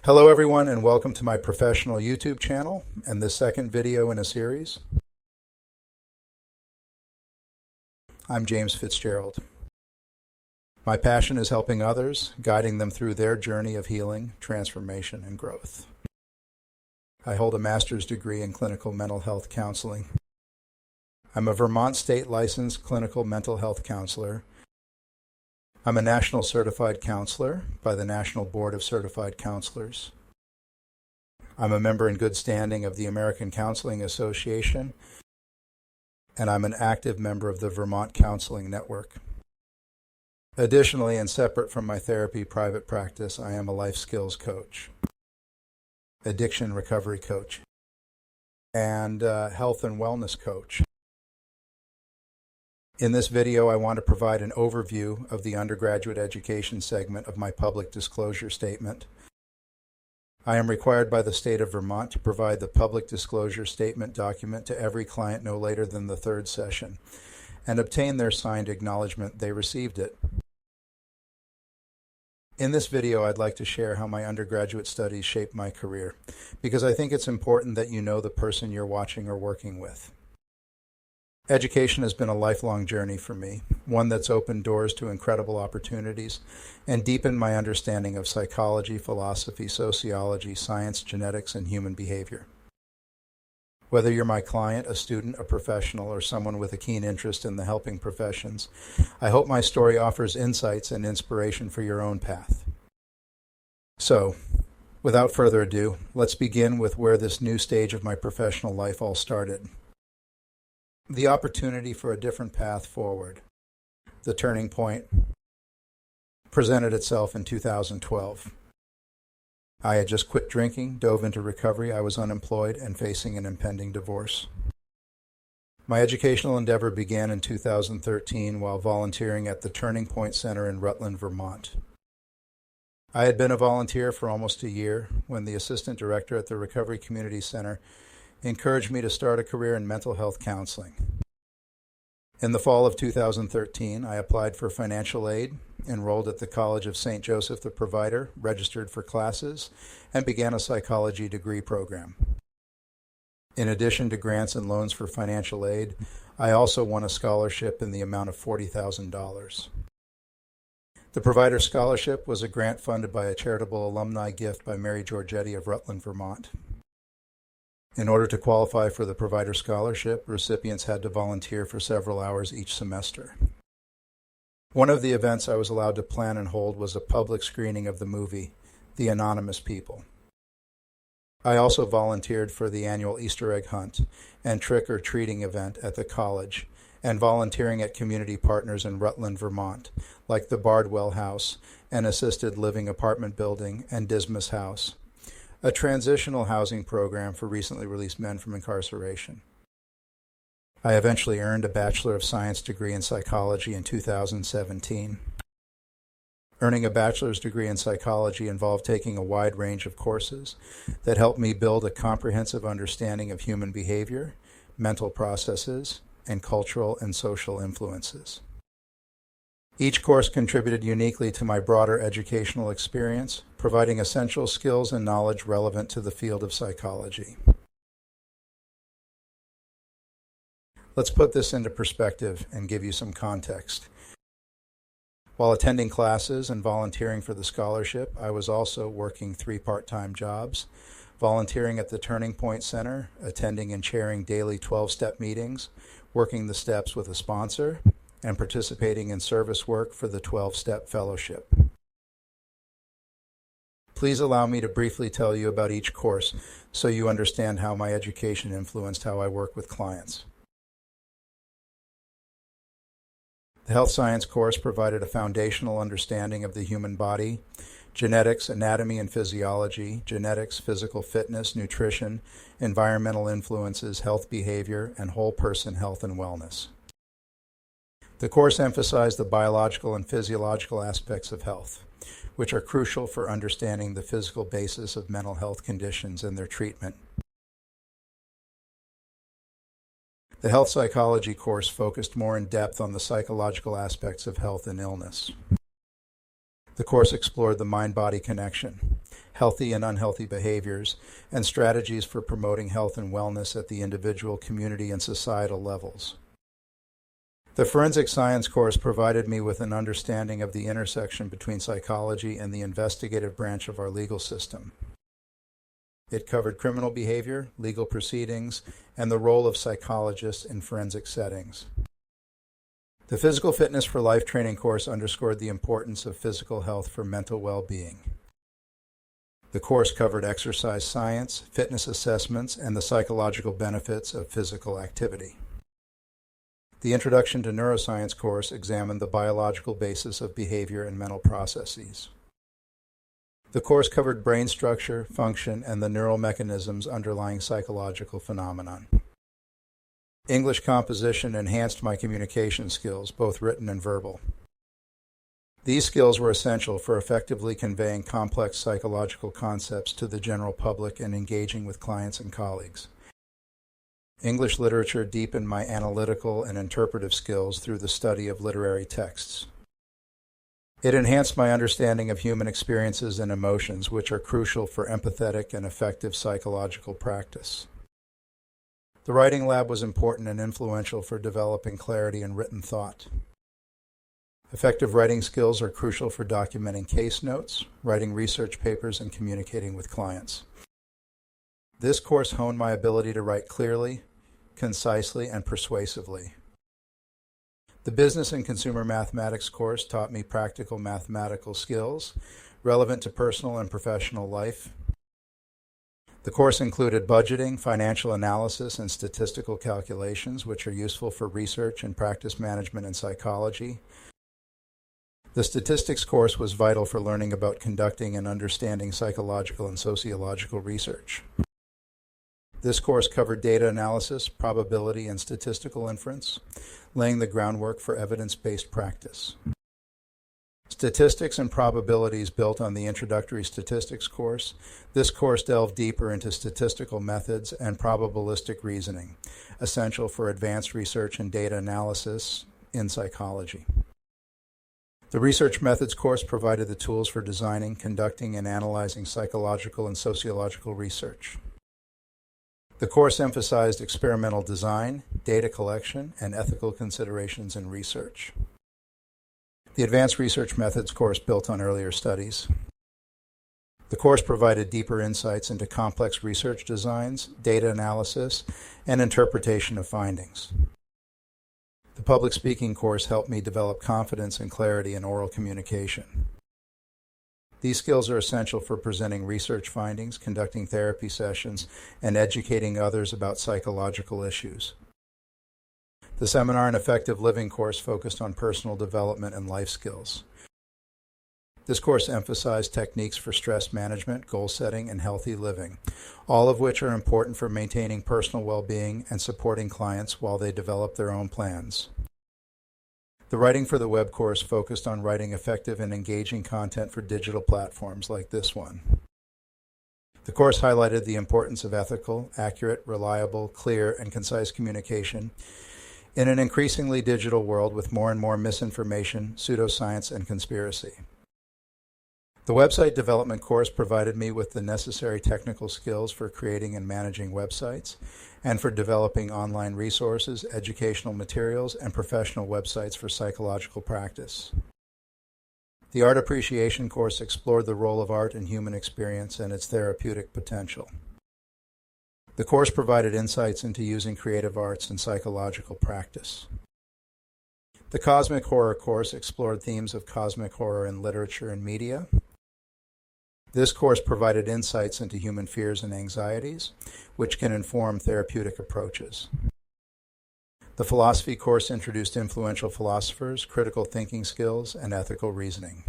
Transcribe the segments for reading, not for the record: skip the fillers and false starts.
Hello everyone, and welcome to my professional YouTube channel and this second video in a series. I'm James Fitzgerald. My passion is helping others, guiding them through their journey of healing, transformation, and growth. I hold a master's degree in clinical mental health counseling. I'm a Vermont state licensed clinical mental health counselor. I'm a national certified counselor by the National Board of Certified Counselors. I'm a member in good standing of the American Counseling Association, and I'm an active member of the Vermont Counseling Network. Additionally, and separate from my therapy private practice, I am a life skills coach, addiction recovery coach, and health and wellness coach. In this video, I want to provide an overview of the undergraduate education segment of my public disclosure statement. I am required by the state of Vermont to provide the public disclosure statement document to every client no later than the third session and obtain their signed acknowledgement they received it. In this video, I'd like to share how my undergraduate studies shaped my career, because I think it's important that you know the person you're watching or working with. Education has been a lifelong journey for me, one that's opened doors to incredible opportunities and deepened my understanding of psychology, philosophy, sociology, science, genetics, and human behavior. Whether you're my client, a student, a professional, or someone with a keen interest in the helping professions, I hope my story offers insights and inspiration for your own path. So, without further ado, let's begin with where this new stage of my professional life all started. The opportunity for a different path forward, the turning point, presented itself in 2012. I had just quit drinking, dove into recovery, I was unemployed, and facing an impending divorce. My educational endeavor began in 2013 while volunteering at the Turning Point Center in Rutland, Vermont. I had been a volunteer for almost a year when the assistant director at the Recovery Community Center encouraged me to start a career in mental health counseling. In the fall of 2013, I applied for financial aid, enrolled at the College of St. Joseph the Provider, registered for classes, and began a psychology degree program. In addition to grants and loans for financial aid, I also won a scholarship in the amount of $40,000. The Provider Scholarship was a grant funded by a charitable alumni gift by Mary Giorgetti of Rutland, Vermont. In order to qualify for the Provider Scholarship, recipients had to volunteer for several hours each semester. One of the events I was allowed to plan and hold was a public screening of the movie, The Anonymous People. I also volunteered for the annual Easter egg hunt and trick-or-treating event at the college, and volunteering at community partners in Rutland, Vermont, like the Bardwell House, an assisted living apartment building, and Dismas House, a transitional housing program for recently released men from incarceration. I eventually earned a Bachelor of Science degree in psychology in 2017. Earning a bachelor's degree in psychology involved taking a wide range of courses that helped me build a comprehensive understanding of human behavior, mental processes, and cultural and social influences. Each course contributed uniquely to my broader educational experience, providing essential skills and knowledge relevant to the field of psychology. Let's put this into perspective and give you some context. While attending classes and volunteering for the scholarship, I was also working 3 part-time jobs, volunteering at the Turning Point Center, attending and chairing daily 12-step meetings, working the steps with a sponsor, and participating in service work for the 12-Step Fellowship. Please allow me to briefly tell you about each course so you understand how my education influenced how I work with clients. The health science course provided a foundational understanding of the human body, genetics, anatomy and physiology, genetics, physical fitness, nutrition, environmental influences, health behavior, and whole person health and wellness. The course emphasized the biological and physiological aspects of health, which are crucial for understanding the physical basis of mental health conditions and their treatment. The health psychology course focused more in depth on the psychological aspects of health and illness. The course explored the mind-body connection, healthy and unhealthy behaviors, and strategies for promoting health and wellness at the individual, community, and societal levels. The forensic science course provided me with an understanding of the intersection between psychology and the investigative branch of our legal system. It covered criminal behavior, legal proceedings, and the role of psychologists in forensic settings. The Physical Fitness for Life training course underscored the importance of physical health for mental well-being. The course covered exercise science, fitness assessments, and the psychological benefits of physical activity. The Introduction to Neuroscience course examined the biological basis of behavior and mental processes. The course covered brain structure, function, and the neural mechanisms underlying psychological phenomenon. English composition enhanced my communication skills, both written and verbal. These skills were essential for effectively conveying complex psychological concepts to the general public and engaging with clients and colleagues. English literature deepened my analytical and interpretive skills through the study of literary texts. It enhanced my understanding of human experiences and emotions, which are crucial for empathetic and effective psychological practice. The writing lab was important and influential for developing clarity in written thought. Effective writing skills are crucial for documenting case notes, writing research papers, and communicating with clients. This course honed my ability to write clearly, concisely, and persuasively. The Business and Consumer Mathematics course taught me practical mathematical skills relevant to personal and professional life. The course included budgeting, financial analysis, and statistical calculations, which are useful for research and practice management in psychology. The statistics course was vital for learning about conducting and understanding psychological and sociological research. This course covered data analysis, probability, and statistical inference, laying the groundwork for evidence-based practice. Statistics and probabilities built on the introductory statistics course. This course delved deeper into statistical methods and probabilistic reasoning, essential for advanced research and data analysis in psychology. The research methods course provided the tools for designing, conducting, and analyzing psychological and sociological research. The course emphasized experimental design, data collection, and ethical considerations in research. The Advanced Research Methods course built on earlier studies. The course provided deeper insights into complex research designs, data analysis, and interpretation of findings. The Public Speaking course helped me develop confidence and clarity in oral communication. These skills are essential for presenting research findings, conducting therapy sessions, and educating others about psychological issues. The Seminar in Effective Living course focused on personal development and life skills. This course emphasized techniques for stress management, goal setting, and healthy living, all of which are important for maintaining personal well-being and supporting clients while they develop their own plans. The Writing for the Web course focused on writing effective and engaging content for digital platforms like this one. The course highlighted the importance of ethical, accurate, reliable, clear, and concise communication in an increasingly digital world with more and more misinformation, pseudoscience, and conspiracy. The website development course provided me with the necessary technical skills for creating and managing websites and for developing online resources, educational materials, and professional websites for psychological practice. The Art Appreciation course explored the role of art in human experience and its therapeutic potential. The course provided insights into using creative arts in psychological practice. The Cosmic Horror course explored themes of cosmic horror in literature and media. This course provided insights into human fears and anxieties, which can inform therapeutic approaches. The Philosophy course introduced influential philosophers, critical thinking skills, and ethical reasoning.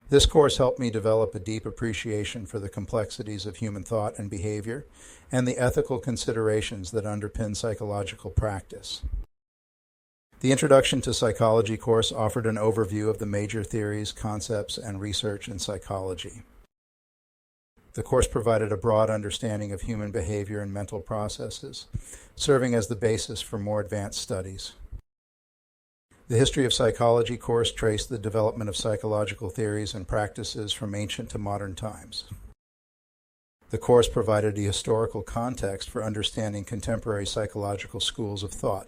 This course helped me develop a deep appreciation for the complexities of human thought and behavior and the ethical considerations that underpin psychological practice. The Introduction to Psychology course offered an overview of the major theories, concepts, and research in psychology. The course provided a broad understanding of human behavior and mental processes, serving as the basis for more advanced studies. The History of Psychology course traced the development of psychological theories and practices from ancient to modern times. The course provided a historical context for understanding contemporary psychological schools of thought.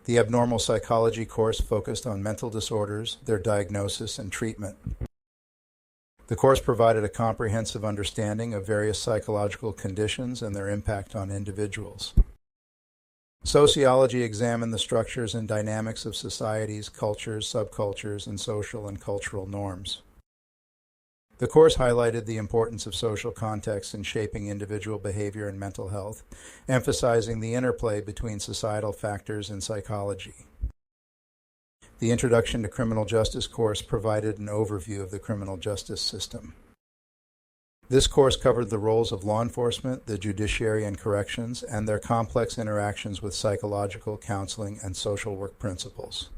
The Abnormal Psychology course focused on mental disorders, their diagnosis, and treatment. The course provided a comprehensive understanding of various psychological conditions and their impact on individuals. Sociology examined the structures and dynamics of societies, cultures, subcultures, and social and cultural norms. The course highlighted the importance of social context in shaping individual behavior and mental health, emphasizing the interplay between societal factors and psychology. The Introduction to Criminal Justice course provided an overview of the criminal justice system. This course covered the roles of law enforcement, the judiciary, and corrections, and their complex interactions with psychological, counseling, and social work principles.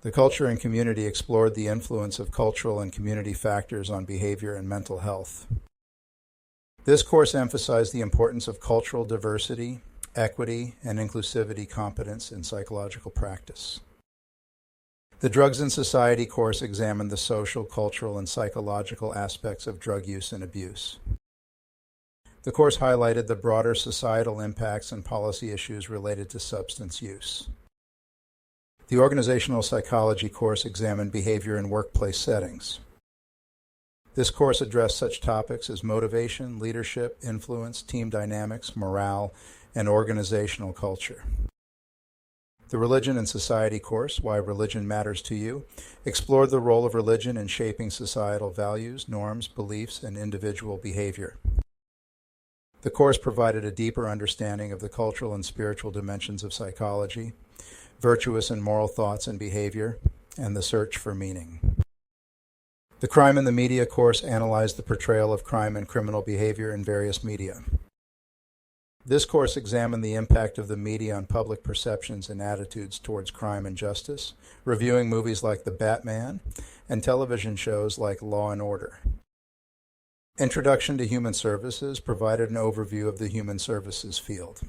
The Culture and Community explored the influence of cultural and community factors on behavior and mental health. This course emphasized the importance of cultural diversity, equity, and inclusivity competence in psychological practice. The Drugs and Society course examined the social, cultural, and psychological aspects of drug use and abuse. The course highlighted the broader societal impacts and policy issues related to substance use. The Organizational Psychology course examined behavior in workplace settings. This course addressed such topics as motivation, leadership, influence, team dynamics, morale, and organizational culture. The Religion and Society course, Why Religion Matters to You, explored the role of religion in shaping societal values, norms, beliefs, and individual behavior. The course provided a deeper understanding of the cultural and spiritual dimensions of psychology, virtuous and moral thoughts and behavior, and the search for meaning. The Crime and the Media course analyzed the portrayal of crime and criminal behavior in various media. This course examined the impact of the media on public perceptions and attitudes towards crime and justice, reviewing movies like The Batman and television shows like Law and Order. Introduction to Human Services provided an overview of the human services field.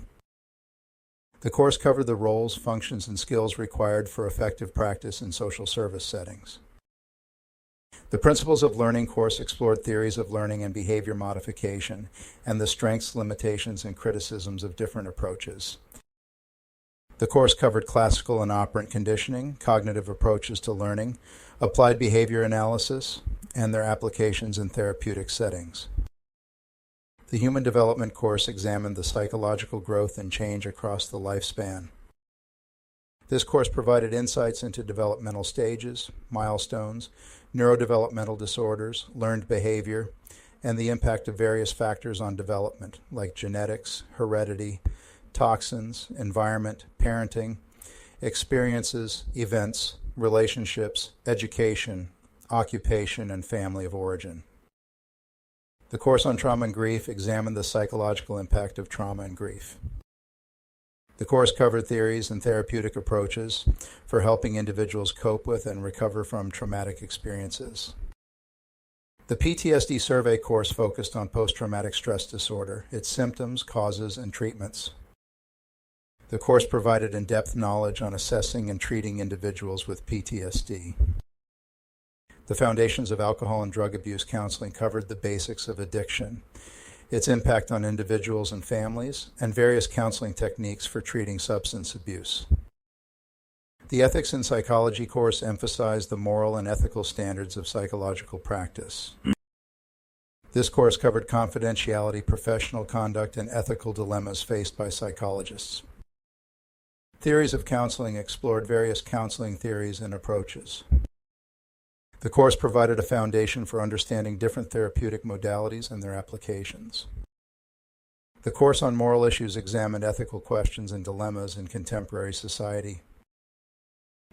The course covered the roles, functions, and skills required for effective practice in social service settings. The Principles of Learning course explored theories of learning and behavior modification and the strengths, limitations, and criticisms of different approaches. The course covered classical and operant conditioning, cognitive approaches to learning, applied behavior analysis, and their applications in therapeutic settings. The Human Development course examined the psychological growth and change across the lifespan. This course provided insights into developmental stages, milestones, neurodevelopmental disorders, learned behavior, and the impact of various factors on development, like genetics, heredity, toxins, environment, parenting, experiences, events, relationships, education, occupation, and family of origin. The course on Trauma and Grief examined the psychological impact of trauma and grief. The course covered theories and therapeutic approaches for helping individuals cope with and recover from traumatic experiences. The PTSD survey course focused on post-traumatic stress disorder, its symptoms, causes, and treatments. The course provided in-depth knowledge on assessing and treating individuals with PTSD. The Foundations of Alcohol and Drug Abuse Counseling covered the basics of addiction, its impact on individuals and families, and various counseling techniques for treating substance abuse. The Ethics in Psychology course emphasized the moral and ethical standards of psychological practice. This course covered confidentiality, professional conduct, and ethical dilemmas faced by psychologists. Theories of Counseling explored various counseling theories and approaches. The course provided a foundation for understanding different therapeutic modalities and their applications. The course on Moral Issues examined ethical questions and dilemmas in contemporary society.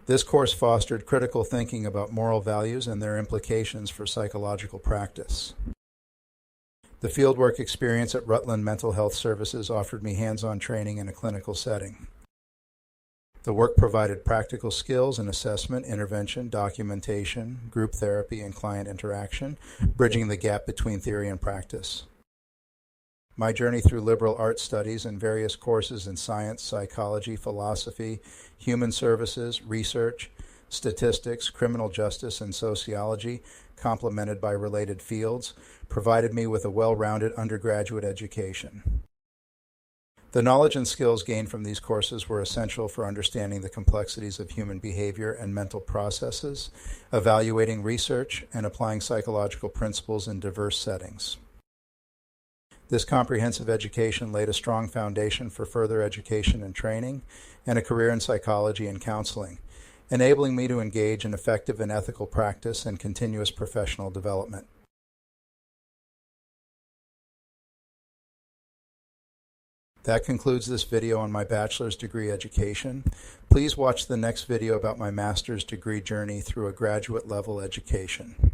This course fostered critical thinking about moral values and their implications for psychological practice. The fieldwork experience at Rutland Mental Health Services offered me hands-on training in a clinical setting. The work provided practical skills in assessment, intervention, documentation, group therapy, and client interaction, bridging the gap between theory and practice. My journey through liberal arts studies and various courses in science, psychology, philosophy, human services, research, statistics, criminal justice, and sociology, complemented by related fields, provided me with a well-rounded undergraduate education. The knowledge and skills gained from these courses were essential for understanding the complexities of human behavior and mental processes, evaluating research, and applying psychological principles in diverse settings. This comprehensive education laid a strong foundation for further education and training, and a career in psychology and counseling, enabling me to engage in effective and ethical practice and continuous professional development. That concludes this video on my bachelor's degree education. Please watch the next video about my master's degree journey through a graduate level education.